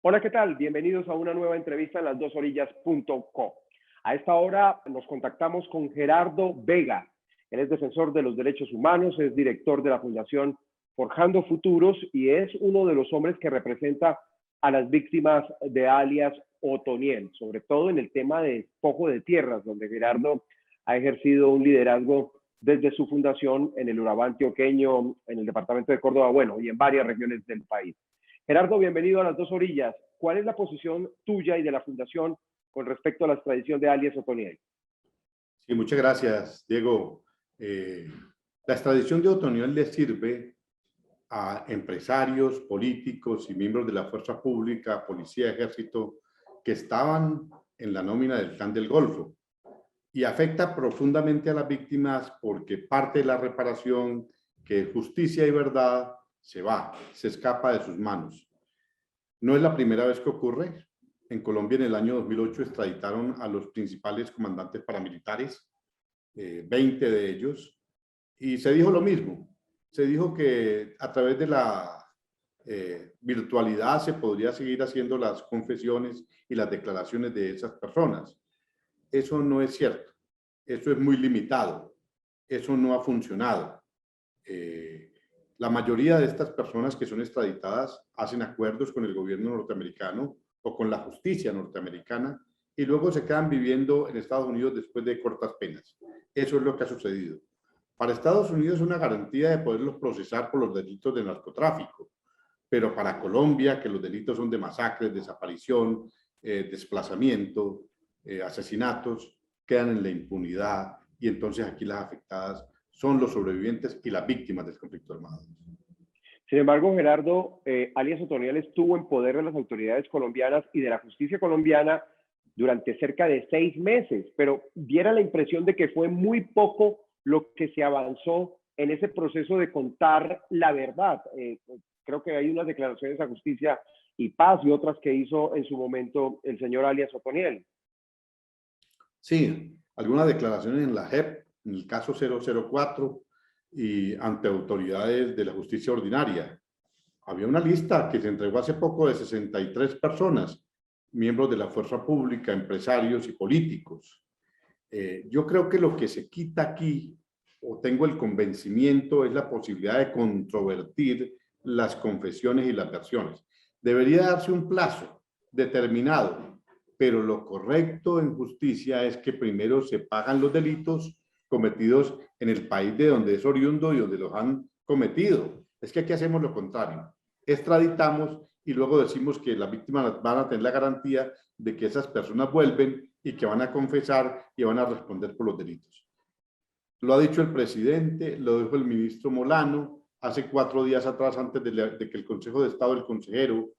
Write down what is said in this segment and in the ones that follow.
Hola, ¿qué tal? Bienvenidos a una nueva entrevista en lasdosorillas.co. A esta hora nos contactamos con Gerardo Vega. Él es defensor de los derechos humanos, es director de la Fundación Forjando Futuros y es uno de los hombres que representa a las víctimas de alias Otoniel, sobre todo en el tema de despojo de tierras, donde Gerardo ha ejercido un liderazgo desde su fundación en el Urabá antioqueño, en el departamento de Córdoba, bueno, y en varias regiones del país. Gerardo, bienvenido a Las Dos Orillas. ¿Cuál es la posición tuya y de la Fundación con respecto a la extradición de alias Otoniel? Sí, muchas gracias, Diego. La extradición de Otoniel le sirve a empresarios, políticos y miembros de la fuerza pública, policía, ejército, que estaban en la nómina del Clan del Golfo. Y afecta profundamente a las víctimas porque parte de la reparación, que es justicia y verdad, se escapa de sus manos. No es la primera vez que ocurre. En Colombia, en el año 2008, extraditaron a los principales comandantes paramilitares, 20 de ellos, y se dijo lo mismo. Se dijo que a través de la virtualidad se podría seguir haciendo las confesiones y las declaraciones de esas personas. Eso no es cierto. Eso es muy limitado. Eso no ha funcionado. La mayoría de estas personas que son extraditadas hacen acuerdos con el gobierno norteamericano o con la justicia norteamericana y luego se quedan viviendo en Estados Unidos después de cortas penas. Eso es lo que ha sucedido. Para Estados Unidos es una garantía de poderlos procesar por los delitos de narcotráfico, pero para Colombia, que los delitos son de masacres, desaparición, desplazamiento, asesinatos, quedan en la impunidad y entonces aquí las afectadas son los sobrevivientes y las víctimas del conflicto armado. Sin embargo, Gerardo, alias Otoniel estuvo en poder de las autoridades colombianas y de la justicia colombiana durante cerca de 6 meses, pero diera la impresión de que fue muy poco lo que se avanzó en ese proceso de contar la verdad. Creo que hay unas declaraciones a Justicia y Paz y otras que hizo en su momento el señor alias Otoniel. Sí, algunas declaraciones en la JEP, en el caso 004 y ante autoridades de la justicia ordinaria. Había una lista que se entregó hace poco de 63 personas, miembros de la fuerza pública, empresarios y políticos. Yo creo que lo que se quita aquí, o tengo el convencimiento, es la posibilidad de controvertir las confesiones y las versiones. Debería darse un plazo determinado, pero lo correcto en justicia es que primero se pagan los delitos cometidos en el país de donde es oriundo y donde los han cometido. Es que aquí hacemos lo contrario. Extraditamos y luego decimos que las víctimas van a tener la garantía de que esas personas vuelven y que van a confesar y van a responder por los delitos. Lo ha dicho el presidente, lo dijo el ministro Molano, hace 4 días atrás, antes de que el Consejo de Estado, el consejero,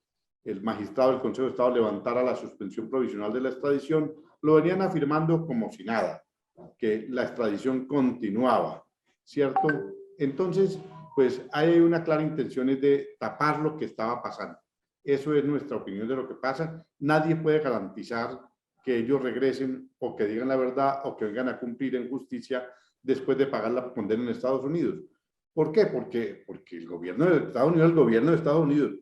el magistrado del Consejo de Estado levantara la suspensión provisional de la extradición, lo venían afirmando como si nada, que la extradición continuaba, ¿cierto? Entonces, pues hay una clara intención de tapar lo que estaba pasando. Eso es nuestra opinión de lo que pasa. Nadie puede garantizar que ellos regresen o que digan la verdad o que vengan a cumplir en justicia después de pagar la condena en Estados Unidos. ¿Por qué? Porque el gobierno de Estados Unidos es el gobierno de Estados Unidos.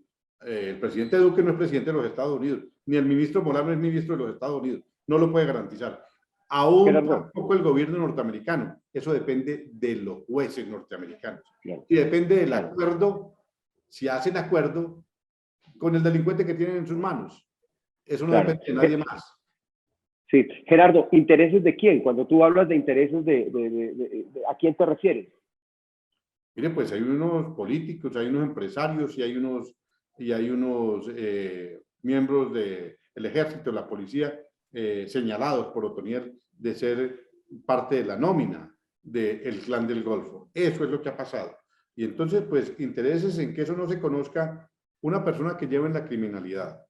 El presidente Duque no es presidente de los Estados Unidos, ni el ministro Molano es ministro de los Estados Unidos. No lo puede garantizar. Aún Gerardo, tampoco el gobierno norteamericano. Eso depende de los jueces norteamericanos. claro, Y depende del claro. acuerdo, si hacen acuerdo con el delincuente que tienen en sus manos. Eso no Claro. depende de nadie más. Sí, Gerardo, ¿intereses de quién? Cuando tú hablas de intereses ¿a quién te refieres? Mire, pues hay unos políticos, hay unos empresarios y hay unos miembros del ejército, la policía, señalados por Otoniel de ser parte de la nómina del Clan del Golfo. Eso es lo que ha pasado. Y entonces, pues, intereses en que eso no se conozca. Una persona que lleva en la criminalidad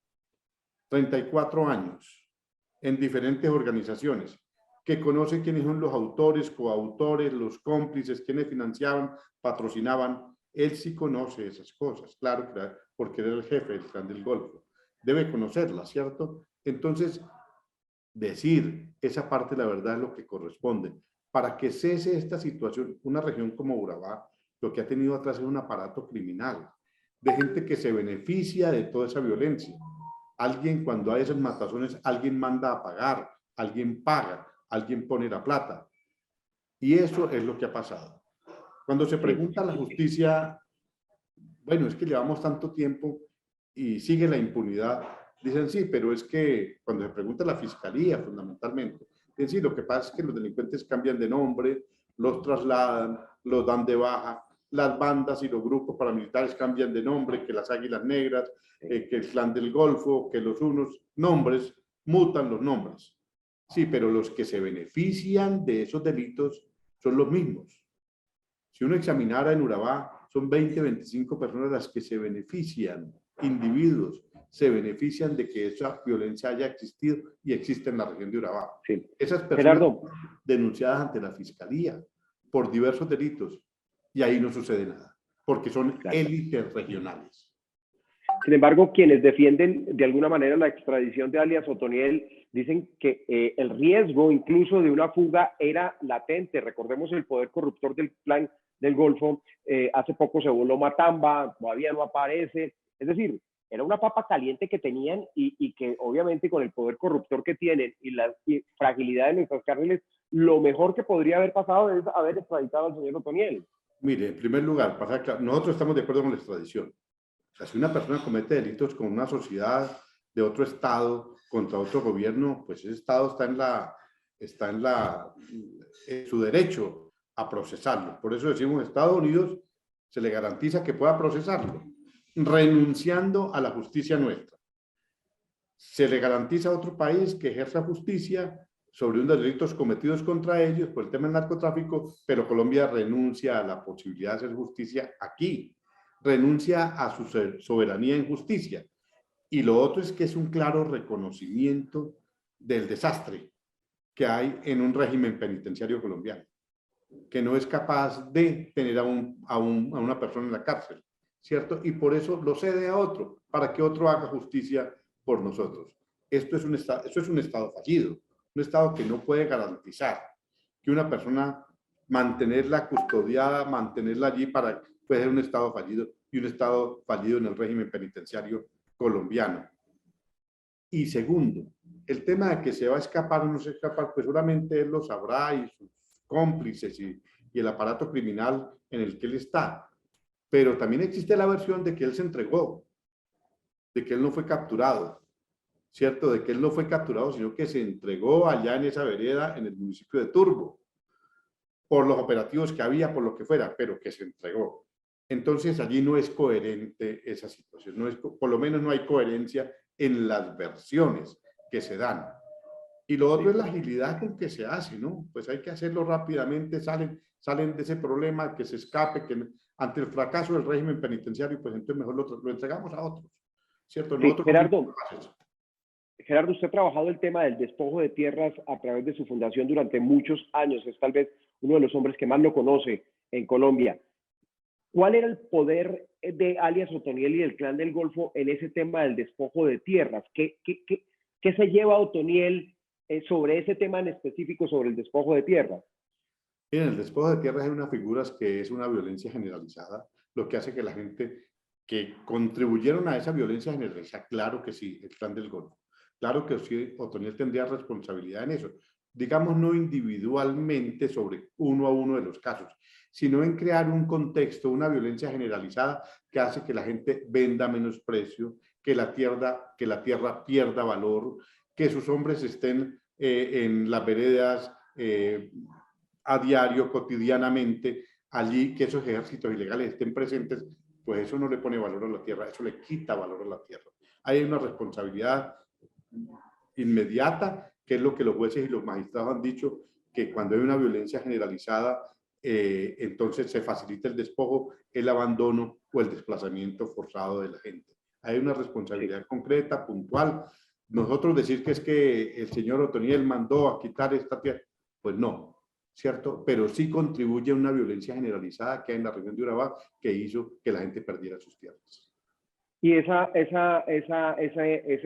34 años en diferentes organizaciones, que conoce quiénes son los autores, coautores, los cómplices, quiénes financiaban, patrocinaban. Él sí conoce esas cosas, claro, porque era el jefe del Clan del Golfo. Debe conocerlas, ¿cierto? Entonces, decir esa parte de la verdad es lo que corresponde. Para que cese esta situación, una región como Urabá, lo que ha tenido atrás es un aparato criminal, de gente que se beneficia de toda esa violencia. Alguien, cuando hay esas matazones, alguien manda a pagar, alguien paga, alguien pone la plata. Y eso es lo que ha pasado. Cuando se pregunta a la justicia, bueno, es que llevamos tanto tiempo y sigue la impunidad, dicen sí, pero es que cuando se pregunta a la fiscalía, fundamentalmente, dicen sí, lo que pasa es que los delincuentes cambian de nombre, los trasladan, los dan de baja, las bandas y los grupos paramilitares cambian de nombre, que las Águilas Negras, que el Clan del Golfo, que los unos nombres, mutan los nombres. Sí, pero los que se benefician de esos delitos son los mismos. Si uno examinara en Urabá, son 20, 25 personas las que se benefician, individuos, se benefician de que esa violencia haya existido y existe en la región de Urabá. Sí. Esas personas Gerardo, denunciadas ante la fiscalía por diversos delitos y ahí no sucede nada, porque son claro. élites regionales. Sin embargo, quienes defienden de alguna manera la extradición de alias Otoniel dicen que el riesgo incluso de una fuga era latente. Recordemos el poder corruptor del Clan del Golfo. Hace poco se voló Matamba, todavía no aparece. Es decir, era una papa caliente que tenían y que obviamente con el poder corruptor que tienen y la fragilidad de nuestras cárceles, lo mejor que podría haber pasado es haber extraditado al señor Otoniel. Mire, en primer lugar, nosotros estamos de acuerdo con la extradición. O sea, si una persona comete delitos con una sociedad de otro estado contra otro gobierno, pues ese estado está en su derecho a procesarlo. Por eso decimos, Estados Unidos se le garantiza que pueda procesarlo, renunciando a la justicia nuestra. Se le garantiza a otro país que ejerza justicia sobre unos delitos cometidos contra ellos por el tema del narcotráfico, pero Colombia renuncia a la posibilidad de hacer justicia aquí, renuncia a su soberanía en justicia. Y lo otro es que es un claro reconocimiento del desastre que hay en un régimen penitenciario colombiano, que no es capaz de tener a una persona en la cárcel, ¿cierto? Y por eso lo cede a otro, para que otro haga justicia por nosotros. Esto es un estado fallido, un estado que no puede garantizar que una persona mantenerla custodiada, mantenerla allí para puede ser un estado fallido y un estado fallido en el régimen penitenciario colombiano. Y segundo, el tema de que se va a escapar o no se va a escapar, pues solamente él lo sabrá y sus cómplices y el aparato criminal en el que él está. Pero también existe la versión de que él se entregó, de que él no fue capturado, ¿cierto? De que él no fue capturado, sino que se entregó allá en esa vereda, en el municipio de Turbo, por los operativos que había, por lo que fuera, pero que se entregó. Entonces allí no es coherente esa situación, no es, por lo menos no hay coherencia en las versiones que se dan. Y lo otro es la agilidad con que se hace, ¿no? Pues hay que hacerlo rápidamente, salen de ese problema, que se escape, que ante el fracaso del régimen penitenciario, pues entonces mejor lo entregamos a otros, ¿cierto? Sí, Nosotros Gerardo, usted ha trabajado el tema del despojo de tierras a través de su fundación durante muchos años, es tal vez uno de los hombres que más lo conoce en Colombia. ¿Cuál era el poder de alias Otoniel y del Clan del Golfo en ese tema del despojo de tierras? ¿Qué se lleva Otoniel sobre ese tema en específico, sobre el despojo de tierras? En el despojo de tierras hay unas figuras que es una violencia generalizada, lo que hace que la gente que contribuyeron a esa violencia generalizada, claro que sí, el Clan del Golfo, claro que sí, Otoniel tendría responsabilidad en eso, digamos no individualmente sobre uno a uno de los casos, sino en crear un contexto, una violencia generalizada que hace que la gente venda a menos precio, que la tierra pierda valor, que sus hombres estén en las veredas a diario, cotidianamente, allí, que esos ejércitos ilegales estén presentes, pues eso no le pone valor a la tierra, eso le quita valor a la tierra. Hay una responsabilidad inmediata, que es lo que los jueces y los magistrados han dicho, que cuando hay una violencia generalizada, entonces se facilita el despojo, el abandono o el desplazamiento forzado de la gente. Hay una responsabilidad concreta, puntual. Nosotros decir que es que el señor Otoniel mandó a quitar esta tierra, pues no, ¿cierto? Pero sí contribuye a una violencia generalizada que hay en la región de Urabá que hizo que la gente perdiera sus tierras. Y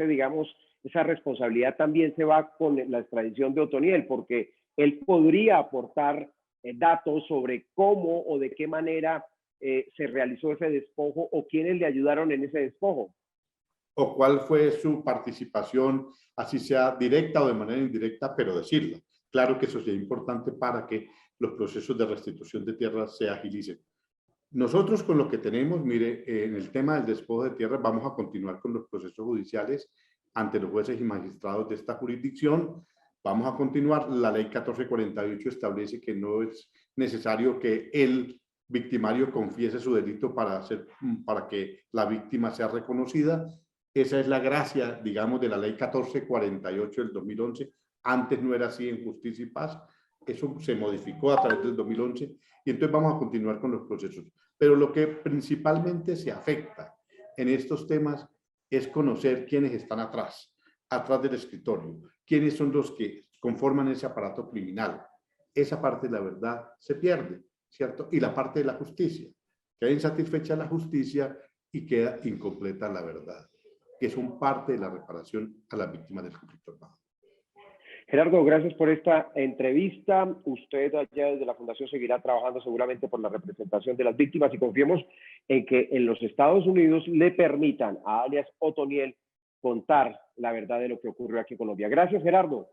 digamos, esa responsabilidad también se va con la extradición de Otoniel, porque él podría aportar datos sobre cómo o de qué manera se realizó ese despojo o quiénes le ayudaron en ese despojo. o cuál fue su participación, así sea directa o de manera indirecta, pero decirla. Claro que eso sería importante para que los procesos de restitución de tierras se agilicen. Nosotros con lo que tenemos, mire, en el tema del despojo de tierras vamos a continuar con los procesos judiciales ante los jueces y magistrados de esta jurisdicción. Vamos a continuar. La ley 1448 establece que no es necesario que el victimario confiese su delito para que la víctima sea reconocida. Esa es la gracia, digamos, de la ley 1448 del 2011. Antes no era así en Justicia y Paz. Eso se modificó a través del 2011 y entonces vamos a continuar con los procesos. Pero lo que principalmente se afecta en estos temas es conocer quiénes están atrás del escritorio, quiénes son los que conforman ese aparato criminal. Esa parte de la verdad se pierde, ¿cierto? Y la parte de la justicia, queda insatisfecha la justicia y queda incompleta la verdad, que son parte de la reparación a las víctimas del conflicto armado. Gerardo, gracias por esta entrevista. Usted allá desde la Fundación seguirá trabajando seguramente por la representación de las víctimas y confiemos en que en los Estados Unidos le permitan a alias Otoniel contar la verdad de lo que ocurrió aquí en Colombia. Gracias, Gerardo.